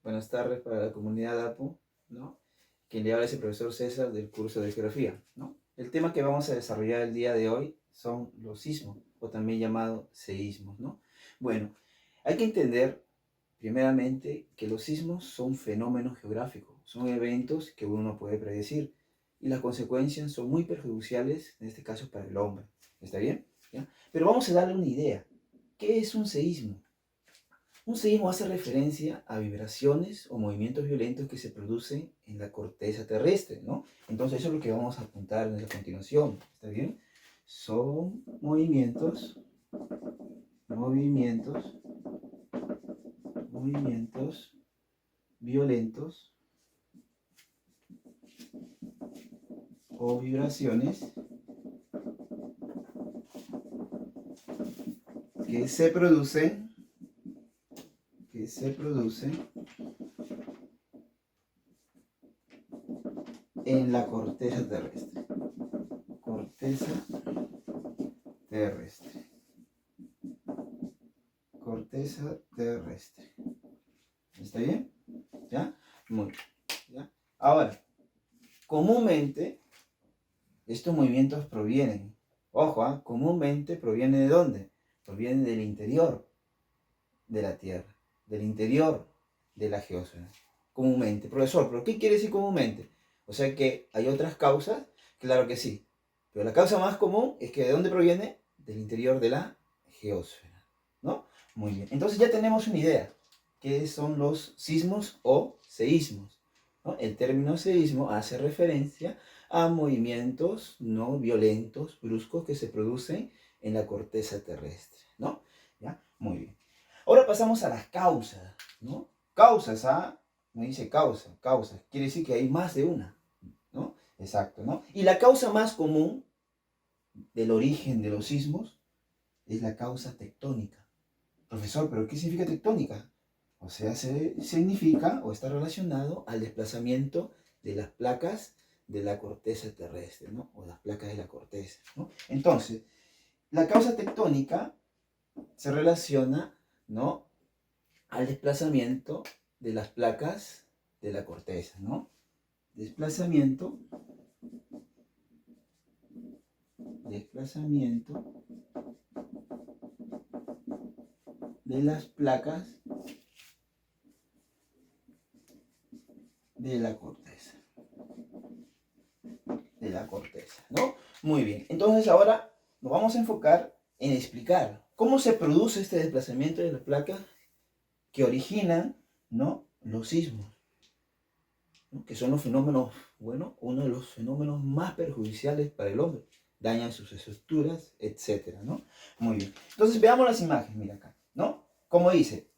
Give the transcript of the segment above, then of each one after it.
Buenas tardes para la comunidad APU, ¿no? Quien le habla es el profesor César del curso de Geografía, ¿no? El tema que vamos a desarrollar el día de hoy son los sismos, o también llamados seísmos, ¿no? Bueno, hay que entender primeramente que los sismos son fenómenos geográficos, son eventos que uno no puede predecir y las consecuencias son muy perjudiciales, en este caso para el hombre. ¿Está bien? ¿Ya? Pero vamos a darle una idea. ¿Qué es un seísmo? Un seísmo hace referencia a vibraciones o movimientos violentos que se producen en la corteza terrestre, ¿no? Entonces eso es lo que vamos a apuntar en la continuación, ¿está bien? Son movimientos violentos o vibraciones que se producen en la corteza terrestre. Corteza terrestre. ¿Está bien? ¿Ya? Muy bien. ¿Ya? Ahora, comúnmente, estos movimientos provienen, ojo, comúnmente provienen ¿de dónde? Provienen del interior de la Tierra, del interior de la geosfera. Comúnmente. Profesor, ¿pero qué quiere decir comúnmente? O sea que hay otras causas, claro que sí. Pero la causa más común es que ¿de dónde proviene? Del interior de la geosfera, ¿no? Muy bien. Entonces ya tenemos una idea. ¿Qué son los sismos o seísmos? ¿No? El término seísmo hace referencia a movimientos no violentos, bruscos, que se producen en la corteza terrestre, ¿no? ¿Ya? Muy bien. Ahora pasamos a las causas, ¿no? Causas, me dice causas, quiere decir que hay más de una, ¿no? Exacto, ¿no? Y la causa más común del origen de los sismos es la causa tectónica. Profesor, ¿pero qué significa tectónica? O sea, significa o está relacionado al desplazamiento de las placas de la corteza terrestre, ¿no? O las placas de la corteza, ¿no? Entonces, la causa tectónica se relaciona, ¿no?, al desplazamiento de las placas de la corteza, ¿no? Desplazamiento de las placas de la corteza. ¿No? Muy bien. Entonces ahora nos vamos a enfocar en explicar cómo se produce este desplazamiento de las placas que originan, ¿no?, los sismos, ¿no?, que son los fenómenos, bueno, uno de los fenómenos más perjudiciales para el hombre. Dañan sus estructuras, etcétera, ¿no? Muy bien. Entonces veamos las imágenes, mira acá, ¿no? Como dice,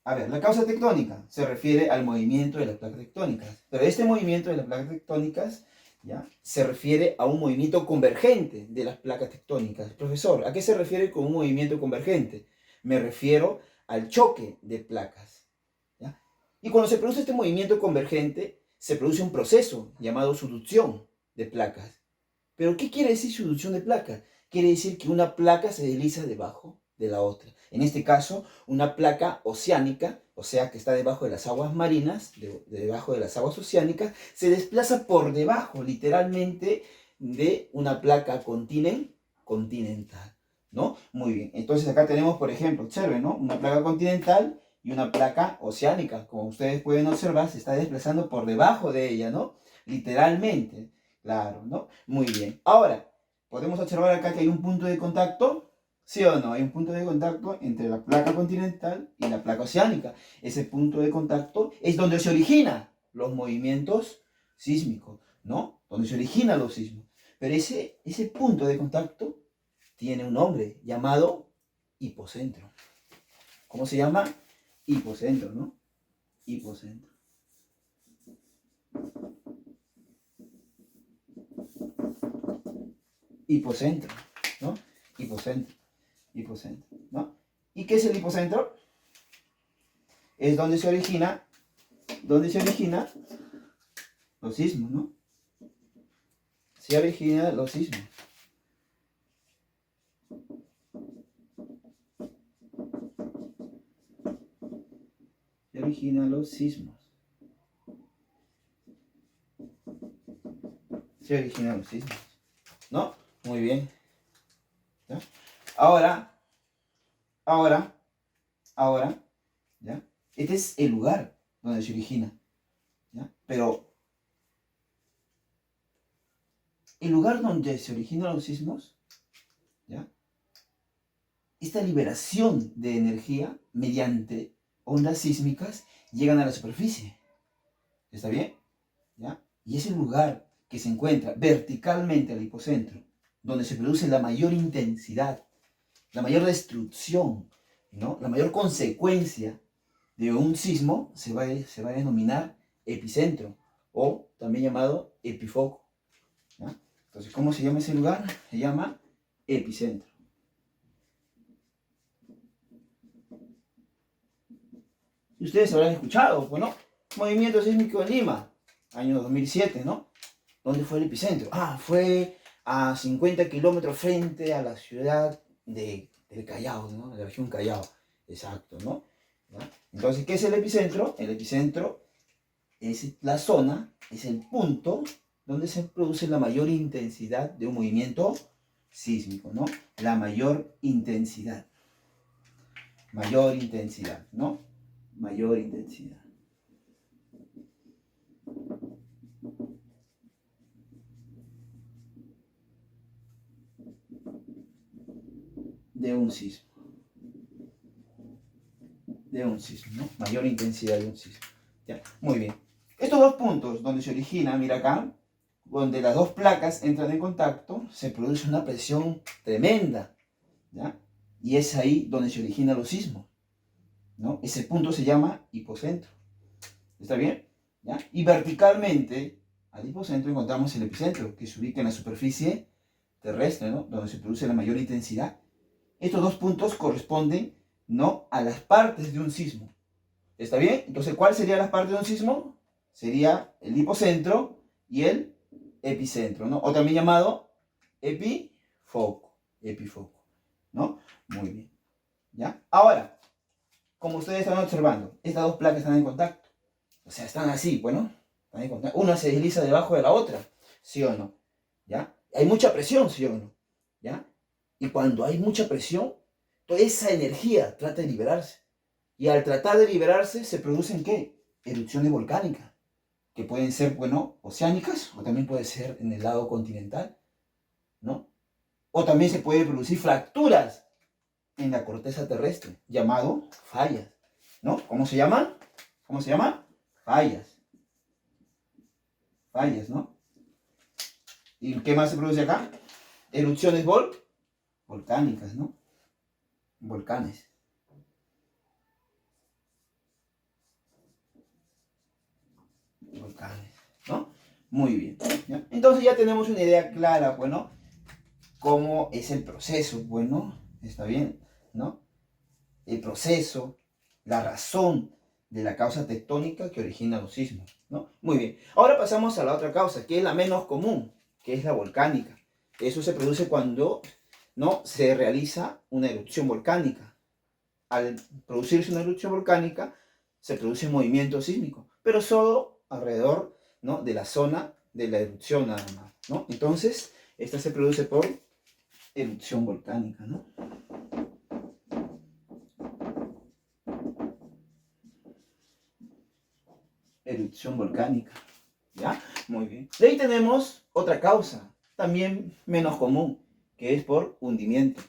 a ver, la causa tectónica se refiere al movimiento de las placas tectónicas, pero este movimiento de las placas tectónicas, ¿ya?, se refiere a un movimiento convergente de las placas tectónicas. Profesor, ¿a qué se refiere con un movimiento convergente? Me refiero al choque de placas, ¿ya? Y cuando se produce este movimiento convergente, se produce un proceso llamado subducción de placas. ¿Pero qué quiere decir subducción de placas? Quiere decir que una placa se desliza debajo de la otra. En este caso, una placa oceánica, o sea, que está debajo de las aguas marinas, debajo de las aguas oceánicas, se desplaza por debajo, literalmente, de una placa continental, ¿no? Muy bien. Entonces acá tenemos, por ejemplo, observen, ¿no?, una placa continental y una placa oceánica. Como ustedes pueden observar, se está desplazando por debajo de ella, ¿no? Literalmente. Claro, ¿no? Muy bien. Ahora, podemos observar acá que hay un punto de contacto, ¿sí o no? Hay un punto de contacto entre la placa continental y la placa oceánica. Ese punto de contacto es donde se originan los movimientos sísmicos, ¿no? Donde se originan los sismos. Pero ese punto de contacto tiene un nombre llamado hipocentro. ¿Cómo se llama? Hipocentro, ¿no? Hipocentro. Hipocentro, ¿no? Hipocentro, ¿no? ¿Y qué es el hipocentro? Es donde se origina los sismos, ¿no? Se origina los sismos. Se originan los sismos. Se originan los sismos, ¿no? Muy bien. ¿Ya? Ahora, ¿ya? Este es el lugar donde se origina, ¿ya? Pero el lugar donde se originan los sismos, ¿ya? Esta liberación de energía mediante ondas sísmicas llegan a la superficie. ¿Está bien? ¿Ya? Y es el lugar que se encuentra verticalmente al hipocentro, donde se produce la mayor intensidad, la mayor destrucción, ¿no? La mayor consecuencia de un sismo se va a denominar epicentro, o también llamado epifoco, ¿ya? Entonces, ¿cómo se llama ese lugar? Se llama epicentro. Y ustedes habrán escuchado, bueno, movimiento sísmico en Lima, año 2007, ¿no? ¿Dónde fue el epicentro? Fue a 50 kilómetros frente a la ciudad del Callao, ¿no? De la región Callao, exacto, ¿no? ¿Ya? Entonces, ¿qué es el epicentro? El epicentro es la zona, es el punto donde se produce la mayor intensidad de un movimiento sísmico, ¿no? La mayor intensidad, ¿no? Mayor intensidad. De un sismo. ¿No? Mayor intensidad de un sismo. ¿Ya? Muy bien. Estos dos puntos donde se origina, mira acá, donde las dos placas entran en contacto, se produce una presión tremenda, ¿ya? Y es ahí donde se originan los sismos, ¿no? Ese punto se llama hipocentro. ¿Está bien? ¿Ya? Y verticalmente al hipocentro encontramos el epicentro, que se ubica en la superficie terrestre, ¿no? Donde se produce la mayor intensidad. Estos dos puntos corresponden, ¿no?, a las partes de un sismo. ¿Está bien? Entonces, ¿cuál sería las partes de un sismo? Sería el hipocentro y el epicentro, ¿no? O también llamado epifoco, ¿no? Muy bien. ¿Ya? Ahora, como ustedes están observando, estas dos placas están en contacto. O sea, están así, bueno, están en contacto. Una se desliza debajo de la otra, ¿sí o no? ¿Ya? Hay mucha presión, ¿sí o no? ¿Ya? Y cuando hay mucha presión, toda esa energía trata de liberarse. Y al tratar de liberarse, se producen, ¿qué? Erupciones volcánicas, que pueden ser, bueno, oceánicas, o también puede ser en el lado continental, ¿no? O también se pueden producir fracturas en la corteza terrestre, llamado fallas, ¿no? ¿Cómo se llaman? ¿Cómo se llama? Fallas. Fallas, ¿no? ¿Y qué más se produce acá? Erupciones volcánicas, ¿no? Volcanes. Volcanes, ¿no? Muy bien. ¿Ya? Entonces ya tenemos una idea clara, bueno, cómo es el proceso, bueno, está bien, ¿no? El proceso, la razón de la causa tectónica que origina los sismos, ¿no? Muy bien. Ahora pasamos a la otra causa, que es la menos común, que es la volcánica. Eso se produce cuando, ¿no?, se realiza una erupción volcánica. Al producirse una erupción volcánica, se produce un movimiento sísmico, pero solo alrededor, ¿no?, de la zona de la erupción nada más, ¿no? Entonces, esta se produce por erupción volcánica, ¿no? Erupción volcánica, ¿ya? Muy bien. De ahí tenemos otra causa, también menos común, que es por hundimiento.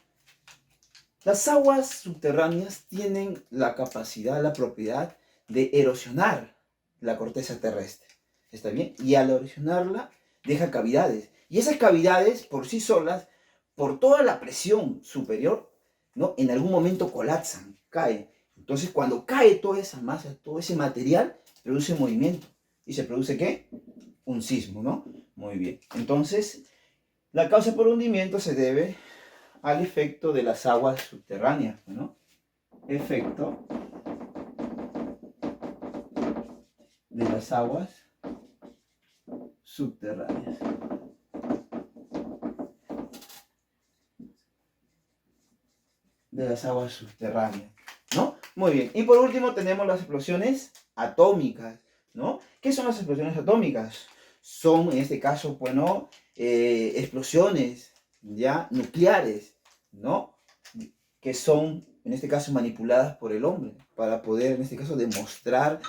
Las aguas subterráneas tienen la capacidad, la propiedad de erosionar la corteza terrestre, ¿está bien? Y al erosionarla, deja cavidades. Y esas cavidades, por sí solas, por toda la presión superior, ¿no?, en algún momento colapsan, caen. Entonces, cuando cae toda esa masa, todo ese material, produce movimiento. ¿Y se produce qué? Un sismo, ¿no? Muy bien. Entonces, la causa por hundimiento se debe al efecto de las aguas subterráneas, ¿no? Efecto de las aguas subterráneas. De las aguas subterráneas, ¿no? Muy bien. Y por último tenemos las explosiones atómicas, ¿no? ¿Qué son las explosiones atómicas? Son, en este caso, bueno, explosiones, ¿ya? Nucleares, ¿no? Que son, en este caso, manipuladas por el hombre para poder, en este caso, demostrar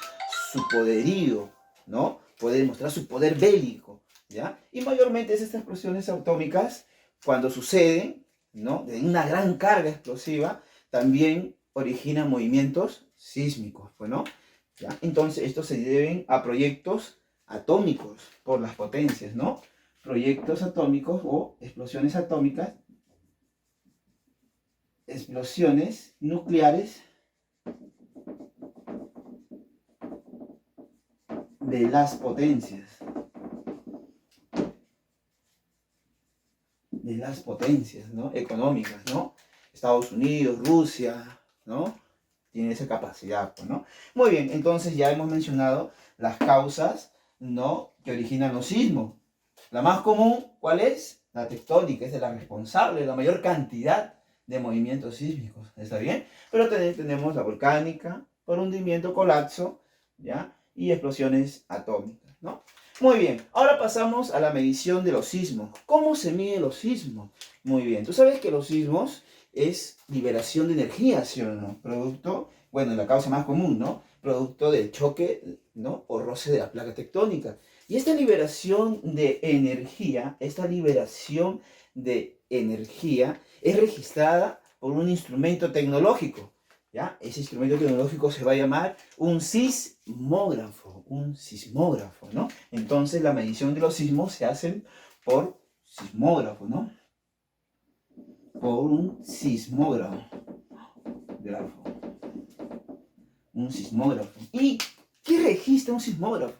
su poderío, ¿no? Poder demostrar su poder bélico, ¿ya? Y mayormente estas explosiones atómicas, cuando suceden, ¿no? De una gran carga explosiva, también originan movimientos sísmicos, pues, ¿no? ¿Ya? Entonces, estos se deben a proyectos atómicos por las potencias, ¿no? Proyectos atómicos o explosiones atómicas, explosiones nucleares de las potencias, ¿no? Económicas, ¿no? Estados Unidos, Rusia, ¿no? Tiene esa capacidad, pues, ¿no? Muy bien, entonces ya hemos mencionado las causas, ¿no? Que originan los sismos. La más común, ¿cuál es? La tectónica, es de la responsable de la mayor cantidad de movimientos sísmicos, ¿está bien? Pero también tenemos la volcánica, por hundimiento, colapso, ¿ya? Y explosiones atómicas, ¿no? Muy bien, ahora pasamos a la medición de los sismos. ¿Cómo se mide los sismos? Muy bien, tú sabes que los sismos es liberación de energía, ¿sí o no? Producto, bueno, la causa más común, ¿no? Producto del choque, ¿no? O roce de la placa tectónica. Y esta liberación de energía, es registrada por un instrumento tecnológico, ¿ya? Ese instrumento tecnológico se va a llamar un sismógrafo, ¿no? Entonces la medición de los sismos se hace por sismógrafo, ¿no? Por un sismógrafo. Un sismógrafo. ¿Y qué registra un sismógrafo?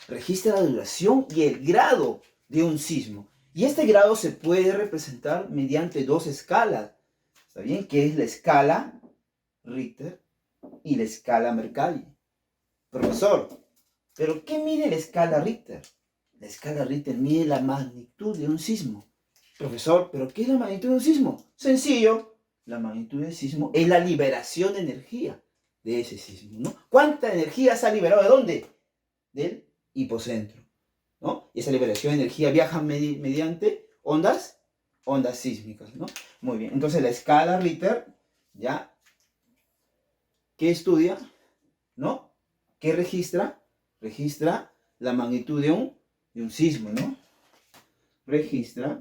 Registra la duración y el grado de un sismo. Y este grado se puede representar mediante dos escalas. ¿Está bien? Que es la escala Richter y la escala Mercalli. Profesor, ¿pero qué mide la escala Richter? La escala Richter mide la magnitud de un sismo. Profesor, ¿pero qué es la magnitud de un sismo? Sencillo, la magnitud del sismo es la liberación de energía de ese sismo, ¿no? ¿Cuánta energía se ha liberado de dónde? Del hipocentro, ¿no? Y esa liberación de energía viaja mediante ondas sísmicas, ¿no? Muy bien, entonces la escala Richter, ¿ya? ¿Qué estudia? ¿No? ¿Qué registra? Registra la magnitud de un sismo, ¿no? Registra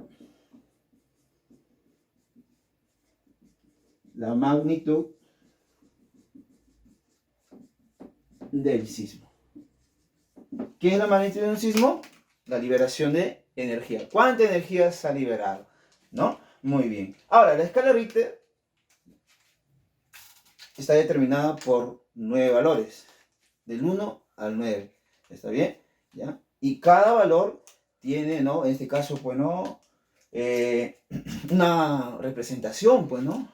la magnitud del sismo. ¿Qué es la magnitud de un sismo? La liberación de energía. ¿Cuánta energía se ha liberado? ¿No? Muy bien. Ahora, la escala Richter está determinada por 9 valores. Del 1 al 9. ¿Está bien? ¿Ya? Y cada valor tiene, ¿no? En este caso, pues, ¿no? Una representación, pues, ¿no?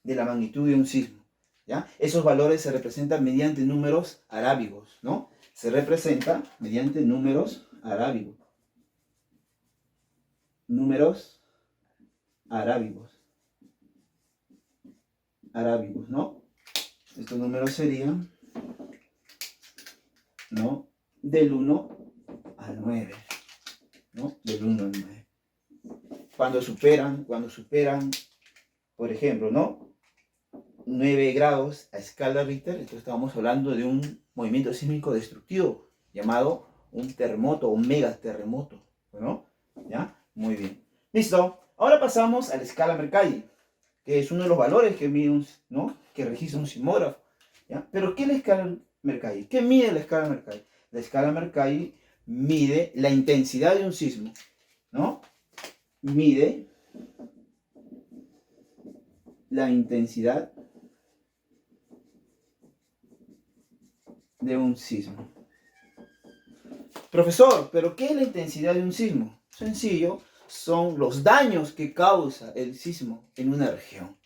De la magnitud de un sismo, ¿ya? Esos valores se representan mediante números arábigos, ¿no? Se representa mediante números arábigos. Números arábigos. Arábigos, ¿no? Estos números serían, ¿no? Del 1 al 9, ¿no? Del 1 al 9. Cuando superan, por ejemplo, ¿no? 9 grados a escala Richter, entonces estábamos hablando de un movimiento sísmico destructivo llamado un terremoto, un megaterremoto, ¿no? ¿Ya? Muy bien. Listo. Ahora pasamos a la escala Mercalli, que es uno de los valores que mide ¿no? Que registra un sismógrafo, ¿ya? Pero ¿qué es la escala Mercalli? ¿Qué mide la escala Mercalli? La escala Mercalli mide la intensidad de un sismo, ¿no? Mide la intensidad de un sismo. Profesor, ¿pero qué es la intensidad de un sismo? Sencillo, son los daños que causa el sismo en una región,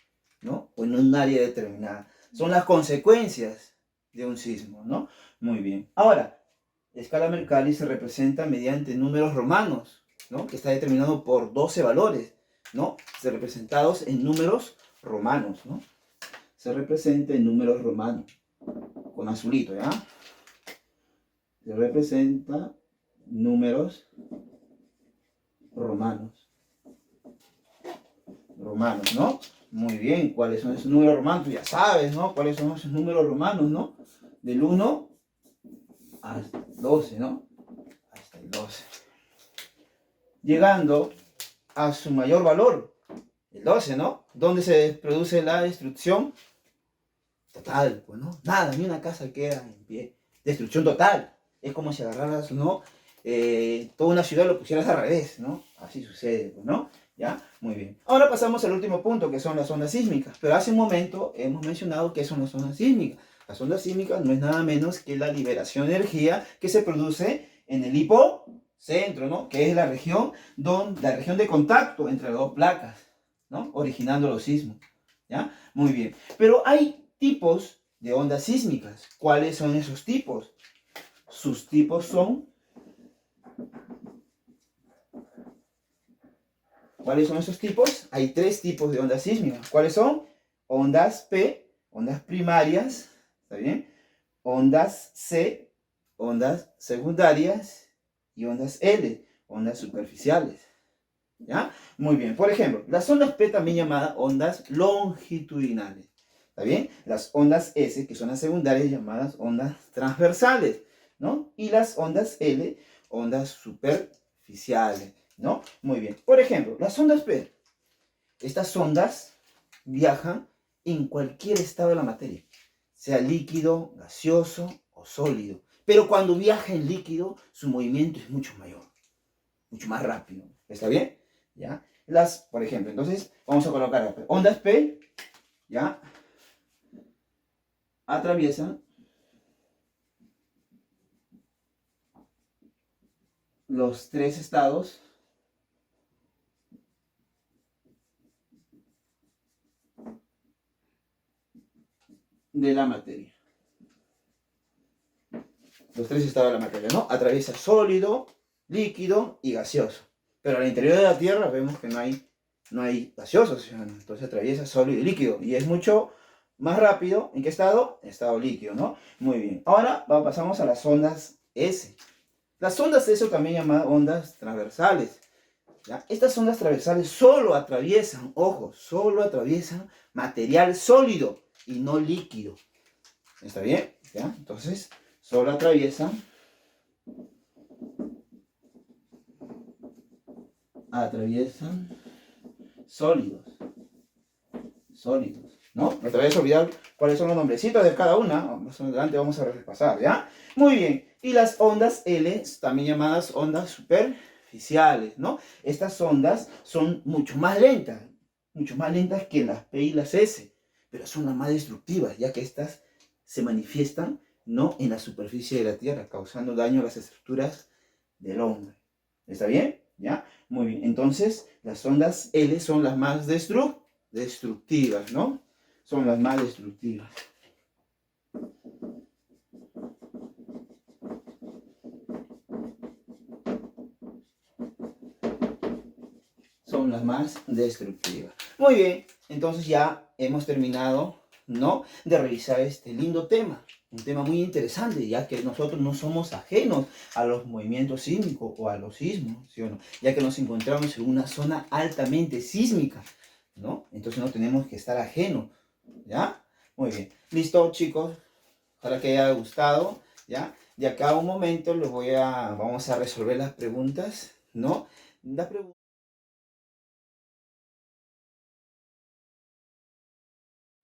¿no? O en un área determinada. Son las consecuencias de un sismo, ¿no? Muy bien. Ahora, la escala Mercalli se representa mediante números romanos, ¿no? Que está determinado por 12 valores, ¿no? Representados en números romanos, ¿no? Se representa en números romanos, con azulito, ¿ya? Se representa números romanos. Romanos, ¿no? Muy bien, ¿cuáles son esos números romanos? Tú ya sabes, ¿no? ¿Cuáles son esos números romanos, ¿no? Del 1 hasta el 12, ¿no? Hasta el 12. Llegando a su mayor valor, el 12, ¿no? ¿Dónde se produce la destrucción? Total, pues, ¿no? Nada, ni una casa queda en pie. Destrucción total. Es como si agarraras, ¿no? Toda una ciudad lo pusieras al revés, ¿no? Así sucede, pues, ¿no? ¿Ya? Muy bien. Ahora pasamos al último punto, que son las ondas sísmicas. Pero hace un momento hemos mencionado qué son las ondas sísmicas. Las ondas sísmicas no es nada menos que la liberación de energía que se produce en el hipocentro, ¿no? Que es la región de contacto entre las dos placas, ¿no? Originando los sismos, ¿ya? Muy bien. Pero hay tipos de ondas sísmicas. ¿Cuáles son esos tipos? Sus tipos son... ¿Cuáles son esos tipos? Hay 3 tipos de ondas sísmicas. ¿Cuáles son? Ondas P, ondas primarias, ¿está bien? Ondas C, ondas secundarias y ondas L, ondas superficiales. ¿Ya? Muy bien. Por ejemplo, las ondas P también llamadas ondas longitudinales. ¿Está bien? Las ondas S, que son las secundarias, llamadas ondas transversales, ¿no? Y las ondas L, ondas superficiales, ¿no? Muy bien. Por ejemplo, las ondas P. Estas ondas viajan en cualquier estado de la materia, sea líquido, gaseoso o sólido. Pero cuando viaja en líquido, su movimiento es mucho mayor, mucho más rápido. ¿Está bien? ¿Ya? Por ejemplo, entonces vamos a colocar ondas P, ¿ya? Atraviesan los 3 estados de la materia. Los 3 estados de la materia, ¿no? Atraviesa sólido, líquido y gaseoso. Pero al interior de la Tierra vemos que no hay gaseosos, entonces atraviesa sólido y líquido. Y es mucho más rápido. ¿En qué estado? En estado líquido, ¿no? Muy bien. Ahora pasamos a las ondas S. Las ondas S también llamadas ondas transversales. ¿Ya? Estas ondas transversales solo atraviesan, ojo, solo atraviesan material sólido y no líquido. ¿Está bien? ¿Ya? Entonces, solo atraviesan sólidos, ¿no? No te vayas a olvidar cuáles son los nombrecitos de cada una. Más adelante vamos a repasar, ¿ya? Muy bien. Y las ondas L, también llamadas ondas superficiales, ¿no? Estas ondas son mucho más lentas que las P y las S, pero son las más destructivas, ya que estas se manifiestan, ¿no? En la superficie de la Tierra, causando daño a las estructuras del hombre. ¿Está bien? ¿Ya? Muy bien. Entonces, las ondas L son las más destructivas, ¿no? Son las más destructivas. Son las más destructivas. Muy bien, entonces ya hemos terminado, ¿no? De revisar este lindo tema. Un tema muy interesante, ya que nosotros no somos ajenos a los movimientos sísmicos o a los sismos, ¿sí o no? Ya que nos encontramos en una zona altamente sísmica, ¿no? Entonces no tenemos que estar ajenos, ¿ya? Muy bien. Listo, chicos. Ojalá que haya gustado, ¿ya? De acá a un momento vamos a resolver las preguntas, ¿no? Las preguntas.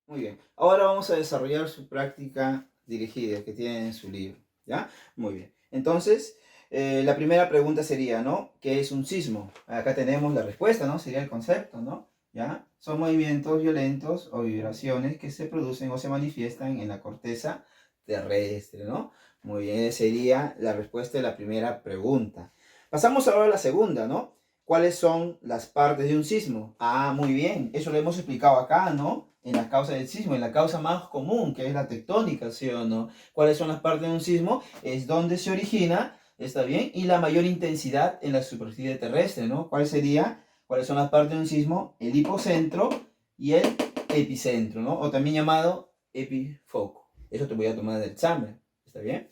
Muy bien. Ahora vamos a desarrollar su práctica dirigida que tiene en su libro, ¿ya? Muy bien. Entonces, la primera pregunta sería, ¿no? ¿Qué es un sismo? Acá tenemos la respuesta, ¿no? Sería el concepto, ¿no? ¿Ya? Son movimientos violentos o vibraciones que se producen o se manifiestan en la corteza terrestre, ¿no? Muy bien, sería la respuesta de la primera pregunta. Pasamos ahora a la segunda, ¿no? ¿Cuáles son las partes de un sismo? Ah, muy bien, eso lo hemos explicado acá, ¿no? En la causa del sismo, en la causa más común, que es la tectónica, ¿sí o no? ¿Cuáles son las partes de un sismo? Es donde se origina, ¿está bien? Y la mayor intensidad en la superficie terrestre, ¿no? ¿Cuáles son las partes de un sismo? El hipocentro y el epicentro, ¿no? O también llamado epifoco. Eso te voy a tomar del examen, ¿está bien?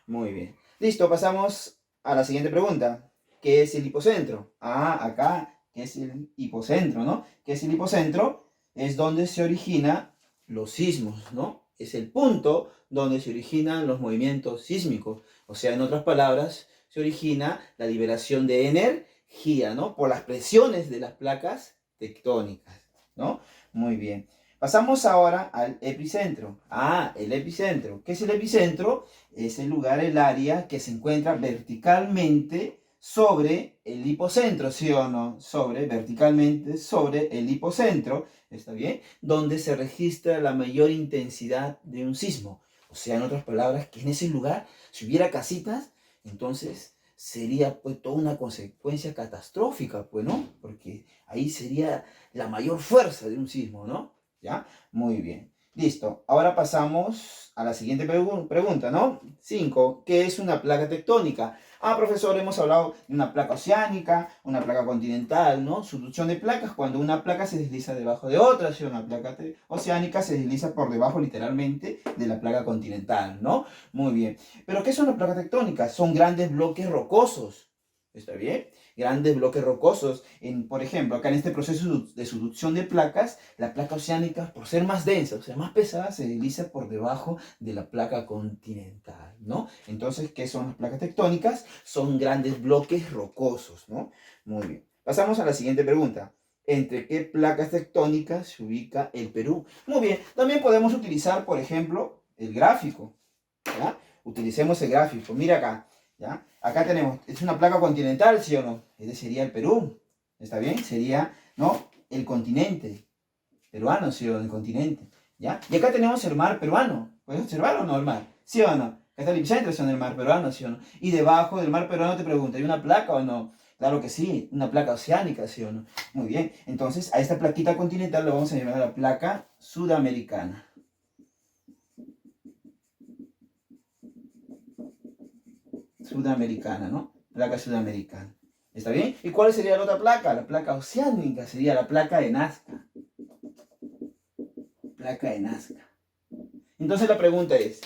Muy bien. Listo, pasamos a la siguiente pregunta. ¿Qué es el hipocentro? Ah, acá, ¿qué es el hipocentro, no? ¿Qué es el hipocentro? Es donde se originan los sismos, ¿no? Es el punto donde se originan los movimientos sísmicos. O sea, en otras palabras, se origina la liberación de energía, ¿no? Por las presiones de las placas tectónicas, ¿no? Muy bien. Pasamos ahora al epicentro. Ah, el epicentro. ¿Qué es el epicentro? Es el lugar, el área que se encuentra verticalmente sobre el hipocentro, ¿sí o no? Verticalmente sobre el hipocentro, ¿está bien? Donde se registra la mayor intensidad de un sismo. O sea, en otras palabras, que en ese lugar, si hubiera casitas, entonces sería pues toda una consecuencia catastrófica, pues, ¿no? Porque ahí sería la mayor fuerza de un sismo, ¿no? ¿Ya? Muy bien. Listo. Ahora pasamos a la siguiente pregunta, ¿no? 5. ¿Qué es una placa tectónica? Ah, profesor, hemos hablado de una placa oceánica, una placa continental, ¿no? Subducción de placas cuando una placa se desliza debajo de otra, si una placa oceánica se desliza por debajo literalmente de la placa continental, ¿no? Muy bien. ¿Pero qué son las placas tectónicas? Son grandes bloques rocosos. ¿Está bien? Grandes bloques rocosos. Por ejemplo, acá en este proceso de subducción de placas, la placa oceánica, por ser más densa, o sea, más pesada, se desliza por debajo de la placa continental, ¿no? Entonces, ¿qué son las placas tectónicas? Son grandes bloques rocosos, ¿no? Muy bien. Pasamos a la siguiente pregunta. ¿Entre qué placas tectónicas se ubica el Perú? Muy bien. También podemos utilizar, por ejemplo, el gráfico, ¿ya? Utilicemos el gráfico. Mira acá. ¿Ya? Acá tenemos, es una placa continental, ¿sí o no? Ese sería el Perú, ¿está bien? Sería, ¿no? El continente peruano, ¿sí o no? El continente, ¿ya? Y acá tenemos el mar peruano, ¿puedes observar o no el mar? ¿Sí o no? Acá está el epicentro, ¿sí o no? El mar peruano, ¿sí o no? Y debajo del mar peruano te pregunto, ¿hay una placa o no? Claro que sí, una placa oceánica, ¿sí o no? Muy bien, entonces a esta plaquita continental lo vamos a llamar la placa sudamericana. Sudamericana, ¿no? Placa sudamericana. ¿Está bien? ¿Y cuál sería la otra placa? La placa oceánica sería la placa de Nazca. Placa de Nazca. Entonces la pregunta es,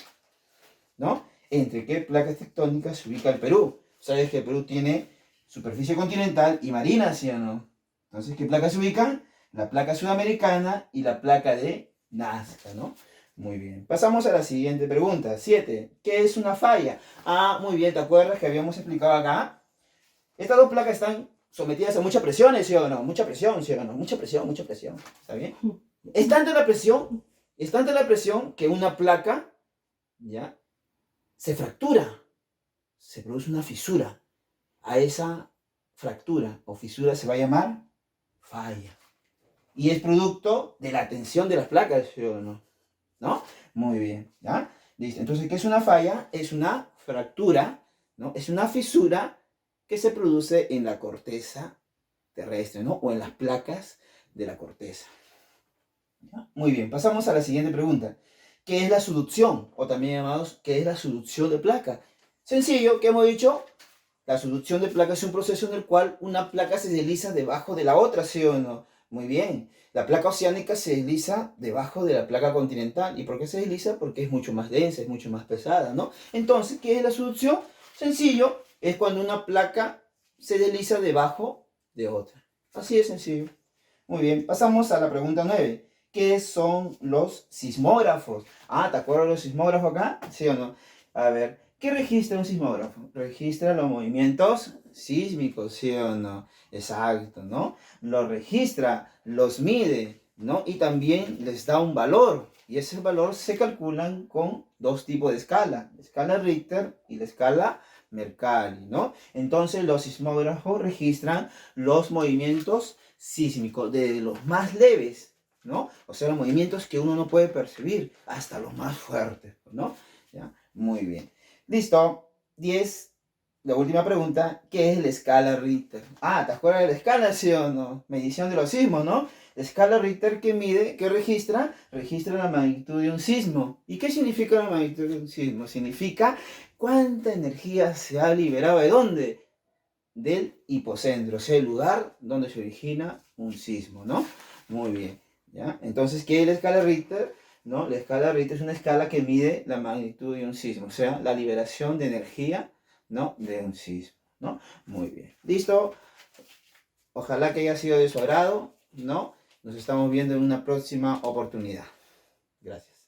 ¿no? ¿Entre qué placas tectónicas se ubica el Perú? Sabes que el Perú tiene superficie continental y marina, ¿sí o no? Entonces, ¿qué placas se ubican? La placa sudamericana y la placa de Nazca, ¿no? Muy bien. Pasamos a la siguiente pregunta. 7. ¿Qué es una falla? Ah, muy bien, ¿te acuerdas que habíamos explicado acá? Estas dos placas están sometidas a mucha presión, ¿sí o no? Mucha presión, ¿sí o no? Mucha presión, mucha presión. ¿Está bien? Es tanta la presión que una placa, ¿ya? Se fractura. Se produce una fisura. A esa fractura o fisura se va a llamar falla. Y es producto de la tensión de las placas, ¿sí o no? ¿No? Muy bien, ¿ya? Listo. Entonces, ¿qué es una falla? Es una fractura, ¿no? Es una fisura que se produce en la corteza terrestre, ¿no? O en las placas de la corteza. ¿Ya? Muy bien, pasamos a la siguiente pregunta. ¿Qué es la subducción? O también llamados, ¿qué es la subducción de placa? Sencillo, ¿qué hemos dicho? La subducción de placa es un proceso en el cual una placa se desliza debajo de la otra, ¿sí o no? Muy bien. La placa oceánica se desliza debajo de la placa continental. ¿Y por qué se desliza? Porque es mucho más densa, es mucho más pesada, ¿no? Entonces, ¿qué es la subducción? Sencillo, es cuando una placa se desliza debajo de otra. Así de sencillo. Muy bien, pasamos a la pregunta 9. ¿Qué son los sismógrafos? Ah, ¿te acuerdas de los sismógrafos acá? ¿Sí o no? A ver, ¿qué registra un sismógrafo? Registra los movimientos sísmicos, ¿sí o no? Exacto, ¿no? Los registra, los mide, ¿no? Y también les da un valor. Y ese valor se calculan con dos tipos de escala. La escala Richter y la escala Mercalli, ¿no? Entonces los sismógrafos registran los movimientos sísmicos de los más leves, ¿no? O sea, los movimientos que uno no puede percibir hasta los más fuertes, ¿no? ¿Ya? Muy bien. Listo. 10. La última pregunta, ¿qué es la escala Richter? Ah, ¿te acuerdas de la escala, sí o no? Medición de los sismos, ¿no? La escala Richter que mide, que registra la magnitud de un sismo. ¿Y qué significa la magnitud de un sismo? Significa cuánta energía se ha liberado de dónde? Del hipocentro, o sea, el lugar donde se origina un sismo, ¿no? Muy bien, ¿ya? Entonces, ¿qué es la escala Richter? ¿No? La escala Richter es una escala que mide la magnitud de un sismo, o sea, la liberación de energía ¿no? De un sismo, ¿no? Muy bien. ¿Listo? Ojalá que haya sido de su agrado, ¿no? Nos estamos viendo en una próxima oportunidad. Gracias.